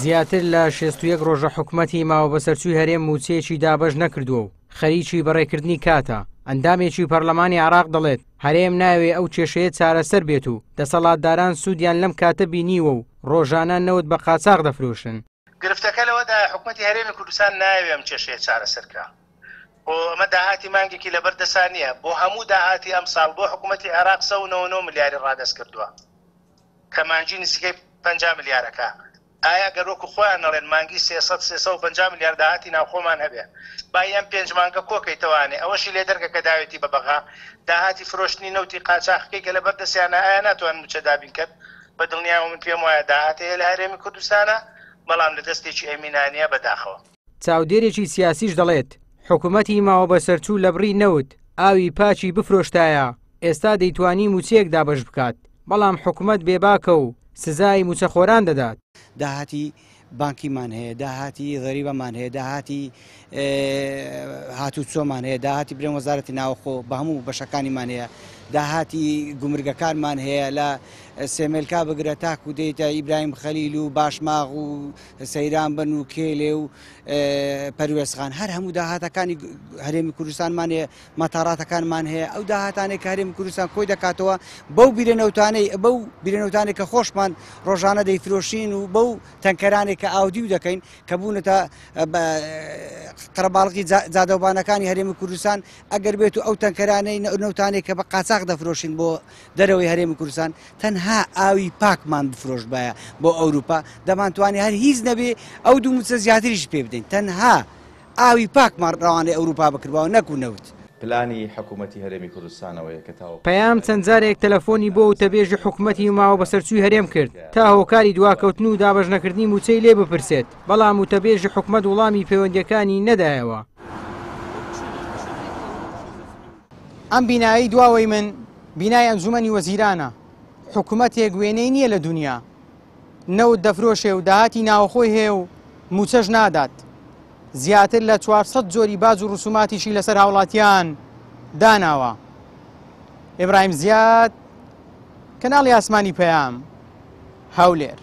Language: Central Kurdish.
زیاتر لە 61 ڕۆژە حکوومەتی ماوە بەسەرچووی هەرێم موچەیەکی دابەش نەکردووە و خەریکی بەڕێکردنی کاتە. ئەندامێکی پەرلەمانی عێراق دەڵێت هەرێم ناوێ ئەو کێشەیە چارەسەر بێت و دەسەڵاتداران سوودیان لەم کاتە بینیوە و ڕۆژانە نەوت بە قاچاق دەفرۆشن. گرفتەکە لەوەدا حکوومەتی هەرێمی کوردستان ناوێ ئەم کێشەیە چارەسەرکە. بۆ ئەمە داهاتی مانگێکی لەبەردەسان نییە، بۆ هەموو داهاتی ئەم ساڵ بۆ حکوومەتی عێراق 199 ملیاری ڕادەست کردووە کە مانگی نزیکەی 50 ملیارەکە. ئایا گەڕۆک و خۆیان نەڵێن مانگی 350 ملیار داهاتی ناوخۆمان هەبێ باەم 5 مانگە کۆکەیتەوانێ ئەوەشی لێ دەرگە کە داوێتی بە بەغا داهاتی فرۆشتنی نەوتی قاچاقەکەی کە لەبەردەستیانە ئایا ناتوان موچە دابین کرد. بە دڵنیاوە من پێم وایە داهاتەیە لە هەرێمی کوردستانە بەڵام لە دەستێکی ئەمینانیە بەداخەوە. چاودێرێکی سیاسیش دەڵێت حکوومەتی ماوە بەسەرچوو لە بڕی نەوت ئاوی پاچی بفرۆشتایە ئێستا دەیتوانی موچەیەک دابش بکات، بەڵام حکوومەت بێباکە و سزای موچەخۆران دەدات. داهاتی بانکیمان هەیە، داهاتی غەریبەمان هەیە، داهاتی هاتوچۆمان هەیە، داهاتی برێن وەزارەتی ناوخۆ بە هەموو بەشەکانیمان هەیە، داهاتی گومرگەکانمان هەیە لە سێمێلکا بگرە تاکو دێتە ئیبراهیم خەلیل و باشماغ و سەیران بن و کێلێ و پەروێزخان هەر هەموو داهاتەکانی هەرێمی کوردستانمان هەیە، مەتاڕاتەکانمان هەیە. ئەو داهاتانێک کە هەرێمی کوردستان کۆی دەکاتەوە بەو بیرێنەوتانەی کە خۆشمان ڕۆژانە دەیفرۆشین و بەو تەنکەرانێک کە ئاودی و دەکەین کە بوونەتە قەرەباڵغی جادەوبانەکانی هەرێمی کوردستان ئەگەر بێت و ئەو تەنکەرانەی نەوتانێک کە بە قاچاق دەفرۆشین بۆ دەرەوەی هەرێمی کوردستان تەنها ئاوی پاکمان بفرۆش بایە بۆ ئەوروپا دەمانتوانی هەر هیچ نەبێ ئەو دوو موچە زیاتریش پێ بدەین، تەنها ئاوی پاکمان ڕەوانەی ئەوروپا بکردەوە نەکو نەوت. پلانی حکوومەتی هەرێمی کوردستانەوەیە کە تاوە پەیام چەند جارێک تەلەفۆنی بۆ و تەبێژی حکوومەتی ماوە بەسەرچووی هەرێم کرد تا هۆکاری دواکەوتن و دابەژنەکردنی موچەی لێ بپرسێت، بەڵام و تەبێژی حکوومەت وەڵامی پەیوەندیەکانی نەدایەوە. ئەم بینایی دواوەی من بینای ئەنجومەنی وەزیرانە، حکوومەتێک وێنەی نییە لە دنیا، نەوت دەفرۆشێ و داهاتی ناوخۆی هەیە و موچەش نادات. زیاتر لە 400 جۆری باج و ڕسوماتیشی لەسەر هاوڵاتیان داناوە. ئیبراهیم زیاد، کەناڵی ئاسمانی پەیام، هەولێر.